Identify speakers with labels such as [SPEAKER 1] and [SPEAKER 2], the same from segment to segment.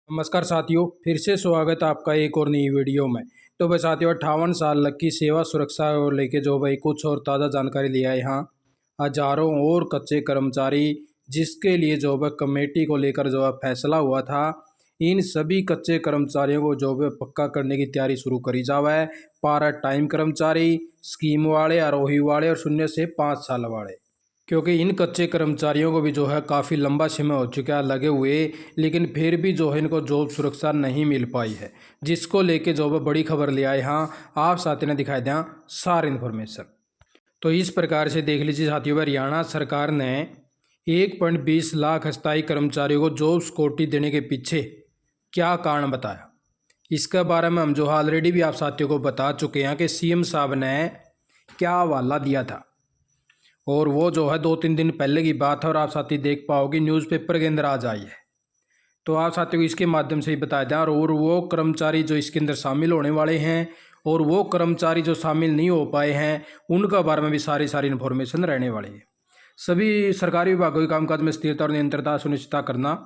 [SPEAKER 1] नमस्कार साथियों, फिर से स्वागत है आपका एक और नई वीडियो में। तो भाई साथियों, 58 साल की सेवा सुरक्षा को लेके जो भाई कुछ और ताज़ा जानकारी लिया है यहाँ। हजारों और कच्चे कर्मचारी जिसके लिए जो है कमेटी को लेकर जो है फैसला हुआ था, इन सभी कच्चे कर्मचारियों को जो है पक्का करने की तैयारी शुरू करी जावे। पार्ट टाइम कर्मचारी, स्कीम वाले, आरोही वाले और 0 से 5 साल वाले, क्योंकि इन कच्चे कर्मचारियों को भी जो है काफ़ी लंबा समय हो चुका है लगे हुए, लेकिन फिर भी जो है इनको जॉब सुरक्षा नहीं मिल पाई है, जिसको लेके जो है बड़ी खबर ले आए। हाँ, आप साथी ने दिखाई दिया सारी इन्फॉर्मेशन। तो इस प्रकार से देख लीजिए साथियों, हरियाणा सरकार ने 1.20 लाख अस्थायी कर्मचारियों को जॉब सिक्योरिटी देने के पीछे क्या कारण बताया, इसके बारे में हम जो है ऑलरेडी भी आप साथियों को बता चुके हैं कि सीएम साहब ने क्या हवाला दिया था। और वो जो है 2-3 दिन पहले की बात है और आप साथी देख पाओगे न्यूज़पेपर के अंदर आज आई है। तो आप साथियों को इसके माध्यम से ही बताया जाए, और वो कर्मचारी जो इसके अंदर शामिल होने वाले हैं और वो कर्मचारी जो शामिल नहीं हो पाए हैं उनका बारे में भी सारी इन्फॉर्मेशन रहने वाली है। सभी सरकारी विभागों के कामकाज में स्थिरता और निरंतरता सुनिश्चित करना,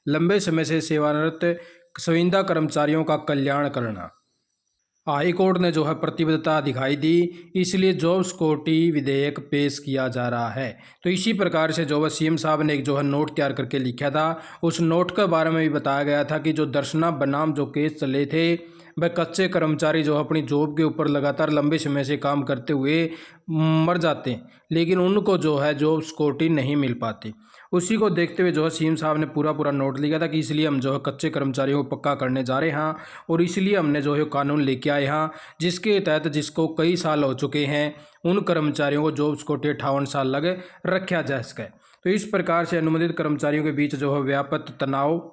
[SPEAKER 1] लंबे समय से सेवानिवृत्त संविदा कर्मचारियों का कल्याण करना। हाई कोर्ट ने जो है प्रतिबद्धता दिखाई दी, इसलिए जॉब सिक्योरिटी विधेयक पेश किया जा रहा है। तो इसी प्रकार से जो है सीएम साहब ने एक जो है नोट तैयार करके लिखा था, उस नोट के बारे में भी बताया गया था कि जो दर्शना बनाम जो केस चले थे, वह कच्चे कर्मचारी जो अपनी जॉब के ऊपर लगातार लंबे समय से काम करते हुए मर जाते हैं, लेकिन उनको जो है जॉब सिक्योरिटी नहीं मिल पाती। उसी को देखते हुए जो है सीएम साहब ने पूरा नोट लिखा था कि इसलिए हम जो है कच्चे कर्मचारियों को पक्का करने जा रहे हैं, और इसलिए हमने जो है कानून लेके आए हैं जिसके तहत जिसको कई साल हो चुके हैं उन कर्मचारियों को जॉब सिक्योरिटी 58 साल लगे रखा जा सके। तो इस प्रकार से अनुबंधित कर्मचारियों के बीच जो है व्यापक तनाव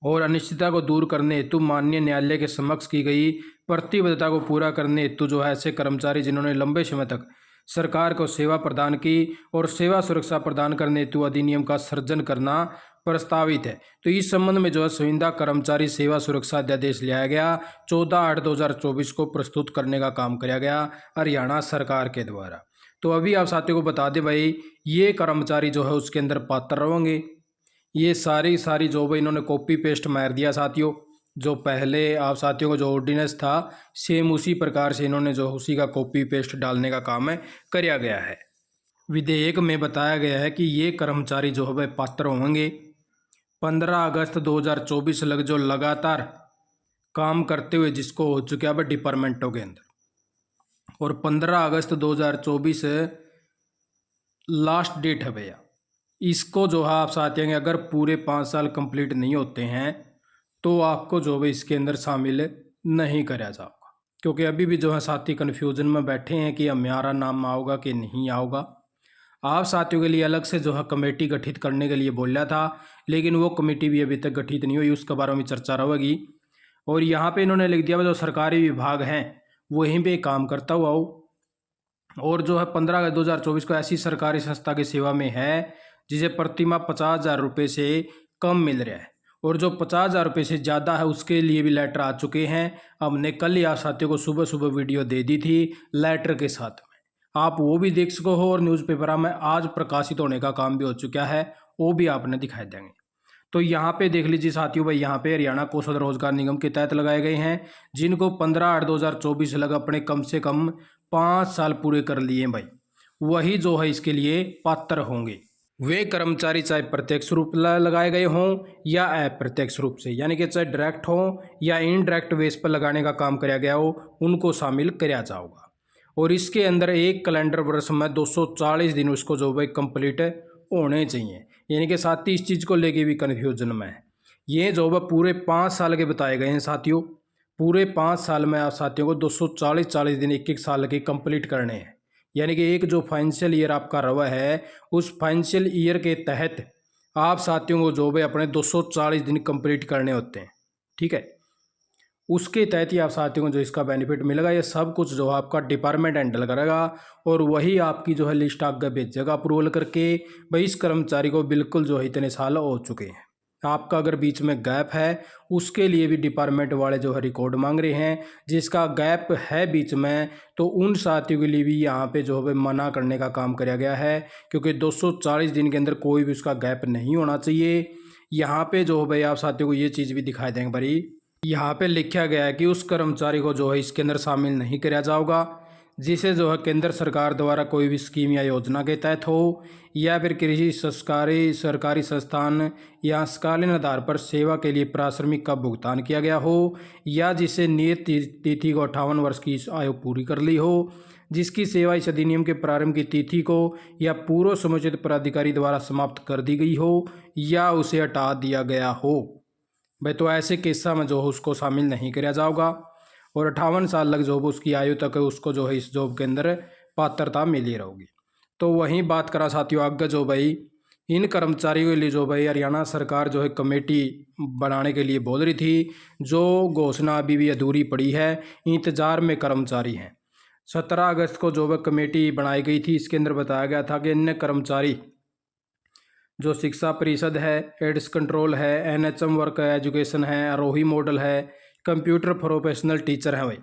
[SPEAKER 1] और अनिश्चितता को दूर करने हेतु माननीय न्यायालय के समक्ष की गई प्रतिबद्धता को पूरा करने हेतु जो है ऐसे कर्मचारी जिन्होंने लंबे समय तक सरकार को सेवा प्रदान की और सेवा सुरक्षा प्रदान करने हेतु अधिनियम का सृजन करना प्रस्तावित है। तो इस संबंध में जो है संविदा कर्मचारी सेवा सुरक्षा अध्यादेश लाया गया, 14/8/2024 को प्रस्तुत करने का काम किया गया हरियाणा सरकार के द्वारा। तो अभी आप साथियों को बता दें भाई, ये कर्मचारी जो है उसके अंदर पात्र रहेंगे। ये सारी जो भाई इन्होंने कॉपी पेस्ट मार दिया साथियों, जो पहले आप साथियों को जो ऑर्डिनेंस था सेम उसी प्रकार से इन्होंने जो उसी का कॉपी पेस्ट डालने का काम है किया गया है। विधेयक में बताया गया है कि ये कर्मचारी जो है वह पात्र होंगे 15 अगस्त 2024 लग जो लगातार काम करते हुए जिसको हो चुका है डिपार्टमेंटों के अंदर, और 15 अगस्त 2024 लास्ट डेट है भैया। इसको जो है आप साथियों के अगर पूरे 5 साल कंप्लीट नहीं होते हैं तो आपको जो है इसके अंदर शामिल नहीं करा जाएगा, क्योंकि अभी भी जो है साथी कन्फ्यूजन में बैठे हैं कि हमारा नाम आओगा कि नहीं आओगा। आप साथियों के लिए अलग से जो है कमेटी गठित करने के लिए बोला था, लेकिन वो कमेटी भी अभी तक गठित नहीं हुई, उसके बारे में चर्चा रहेगी। और यहाँ पे इन्होंने लिख दिया जो सरकारी विभाग हैं वहीं पे काम करता हुआ हो, और जो है 15 अगस्त 2024 को ऐसी सरकारी संस्था की सेवा में है जिसे प्रतिमाह 50,000 रुपये से कम मिल रहा है, और जो 50,000 रुपये से ज़्यादा है उसके लिए भी लेटर आ चुके हैं। हमने कल ही आप साथियों को सुबह वीडियो दे दी थी लेटर के साथ में, आप वो भी देख सको हो, और न्यूज़पेपर में आज प्रकाशित होने का काम भी हो चुका है, वो भी आपने दिखाई देंगे। तो यहाँ पे देख लीजिए साथियों भाई, यहाँ पे हरियाणा कौशल रोजगार निगम के तहत लगाए गए हैं जिनको 15/8/2024 लगा अपने कम से कम 5 साल पूरे कर लिए भाई, वही जो है इसके लिए पात्र होंगे। वे कर्मचारी चाहे प्रत्यक्ष रूप लगाए गए हों या अप्रत्यक्ष रूप से, यानी कि चाहे डायरेक्ट हो या इनडायरेक्ट बेस पर लगाने का काम किया गया हो, उनको शामिल किया जाएगा। और इसके अंदर एक कैलेंडर वर्ष में 240 दिन उसको जो भाई कंप्लीट होने चाहिए, यानी कि साथी इस चीज़ को लेके भी कन्फ्यूजन में है। ये जो है पूरे 5 साल के बताए गए हैं साथियों, पूरे 5 साल में आप साथियों को 240 दिन एक साल के कंप्लीट करने हैं, यानी कि एक जो फाइनेंशियल ईयर आपका रवा है उस फाइनेंशियल ईयर के तहत आप साथियों को जो भी अपने 240 दिन कंप्लीट करने होते हैं, ठीक है। उसके तहत ही आप साथियों को जो इसका बेनिफिट मिलेगा, ये सब कुछ जो आपका डिपार्टमेंट हैंडल करेगा और वही आपकी जो है लिस्ट आगे भेजेगा अप्रूवल करके। भाई इस कर्मचारी को बिल्कुल जो है इतने साल हो चुके हैं, आपका अगर बीच में गैप है उसके लिए भी डिपार्टमेंट वाले जो है रिकॉर्ड मांग रहे हैं। जिसका गैप है बीच में तो उन साथियों के लिए भी यहाँ पे जो है मना करने का काम किया गया है, क्योंकि 240 दिन के अंदर कोई भी उसका गैप नहीं होना चाहिए। यहाँ पे जो भाई आप साथियों को ये चीज़ भी दिखाई देंगे भाई, यहाँ पे लिखा गया है कि उस कर्मचारी को जो है इसके अंदर शामिल नहीं किया जाएगा जिसे जो है केंद्र सरकार द्वारा कोई भी स्कीम या योजना के तहत हो, या फिर किसी सरकारी संस्थान या अंशकालीन आधार पर सेवा के लिए पारिश्रमिक का भुगतान किया गया हो, या जिसे नियत तिथि को 58 वर्ष की आयु पूरी कर ली हो, जिसकी सेवा इस अधिनियम के प्रारंभ की तिथि को या पूर्व समुचित प्राधिकारी द्वारा समाप्त कर दी गई हो, या उसे हटा दिया गया हो भाई। तो ऐसे केसा में जो है उसको शामिल नहीं किया जाएगा और 58 साल लग जो उसकी आयु तक उसको जो है इस जॉब के अंदर पात्रता मिली रहेगी। तो वहीं बात करा साथियों आगे जो भाई इन कर्मचारियों के लिए जो भाई हरियाणा सरकार जो है कमेटी बनाने के लिए बोल रही थी, जो घोषणा अभी भी अधूरी पड़ी है, इंतजार में कर्मचारी हैं। 17 अगस्त को जो वह कमेटी बनाई गई थी, इसके अंदर बताया गया था कि अन्य कर्मचारी जो शिक्षा परिषद है, एड्स कंट्रोल है, एनएचएम वर्क एजुकेशन है, आरोही मॉडल है, कंप्यूटर प्रोफेशनल टीचर है भाई,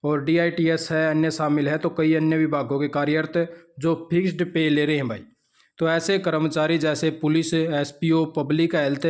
[SPEAKER 1] और डीआईटीएस है, अन्य शामिल है। तो कई अन्य विभागों के कार्यरत जो फिक्स्ड पे ले रहे हैं भाई। तो ऐसे कर्मचारी जैसे police, SPO, public health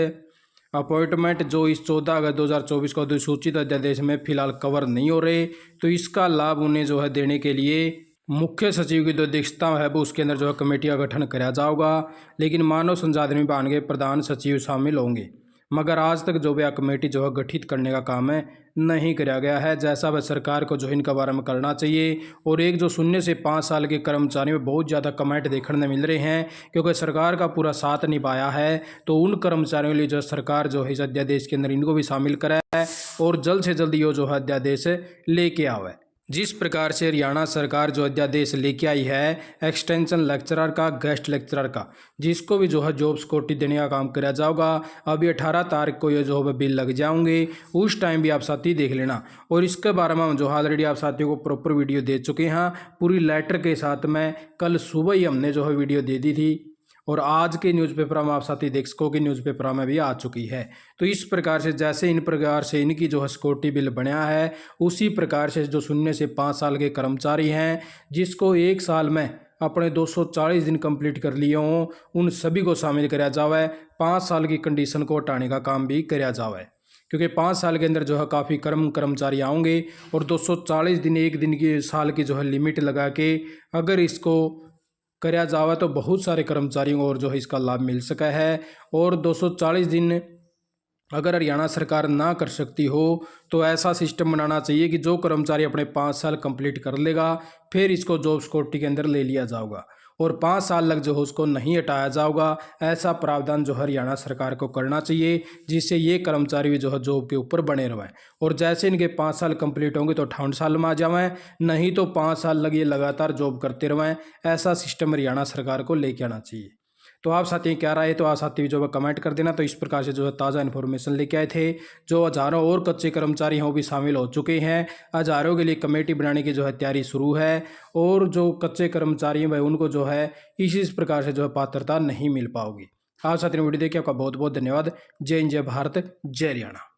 [SPEAKER 1] appointment जो इस 14 अगस्त 2024 को अधिसूचित अध्यादेश में फिलहाल कवर नहीं हो रहे, तो इसका लाभ उन्हें जो है देने के लिए मुख्य सचिव की जो अध्यक्षता है वो उसके अंदर जो है कमेटी का गठन कराया जाएगा, लेकिन मानव संसाधन विभाग के प्रधान सचिव शामिल होंगे। मगर आज तक जो है कमेटी जो है गठित करने का काम है नहीं किया गया है, जैसा वह सरकार को जो इनके बारे में करना चाहिए। और एक जो 0 से 5 साल के कर्मचारी में बहुत ज़्यादा कमेंट देखने मिल रहे हैं, क्योंकि सरकार का पूरा साथ निभाया है। तो उन कर्मचारियों के लिए जो सरकार जो है इस अध्यादेश के अंदर इनको भी शामिल करा है और जल्द से जल्द ये जो है अध्यादेश लेके आवे। जिस प्रकार से हरियाणा सरकार जो अध्यादेश लेके आई है एक्सटेंशन लेक्चरर का, गेस्ट लेक्चरर का, जिसको भी जो है जॉब सिक्योरिटी देने का काम किया जाएगा। अभी 18 तारीख को ये जो है बिल लग जाएंगे, उस टाइम भी आप साथी देख लेना। और इसके बारे में जो ऑलरेडी आप साथियों को प्रॉपर वीडियो दे चुके हैं पूरी लेटर के साथ में, कल सुबह ही हमने जो है वीडियो दे दी थी, और आज के न्यूज़पेपर में आप साथी देख सको कि न्यूज़पेपर में भी आ चुकी है। तो इस प्रकार से जैसे इन प्रकार से इनकी जो है सिक्योरिटी बिल बनाया है, उसी प्रकार से जो 0 से 5 साल के कर्मचारी हैं जिसको 1 साल में अपने 240 दिन कंप्लीट कर लिए हों, उन सभी को शामिल कराया जावे। 5 साल की कंडीशन को हटाने का काम भी कराया जावे, क्योंकि 5 साल के अंदर जो है काफ़ी कर्मचारी आएंगे और 240 दिन, एक दिन की साल की जो है लिमिट लगा के अगर इसको कराया जावा तो बहुत सारे कर्मचारियों को और जो है इसका लाभ मिल सका है। और 240 दिन अगर हरियाणा सरकार ना कर सकती हो तो ऐसा सिस्टम बनाना चाहिए कि जो कर्मचारी अपने 5 साल कंप्लीट कर लेगा फिर इसको जॉब सिक्योरिटी के अंदर ले लिया जाएगा, और 5 साल लग जो है उसको नहीं हटाया जाएगा। ऐसा प्रावधान जो हरियाणा सरकार को करना चाहिए, जिससे ये कर्मचारी भी जो है जॉब के ऊपर बने रहें। और जैसे इनके 5 साल कंप्लीट होंगे तो 58 साल में आ जाएं, नहीं तो 5 साल लगे लगातार जॉब करते रहें। ऐसा सिस्टम हरियाणा सरकार को लेके आना चाहिए। तो आप साथी क्या राय है, तो आप साथी जो है कमेंट कर देना। तो इस प्रकार से जो है ताज़ा इन्फॉर्मेशन लेके आए थे। जो हज़ारों और कच्चे कर्मचारी हैं वो भी शामिल हो चुके हैं। हज़ारों के लिए कमेटी बनाने की जो है तैयारी शुरू है, और जो कच्चे कर्मचारी हैं भाई उनको जो है इस प्रकार से जो है पात्रता नहीं मिल पाओगी। आप साथी ने वीडियो देखिए, आपका बहुत बहुत धन्यवाद। जय हिंद, जय भारत, जय हरियाणा।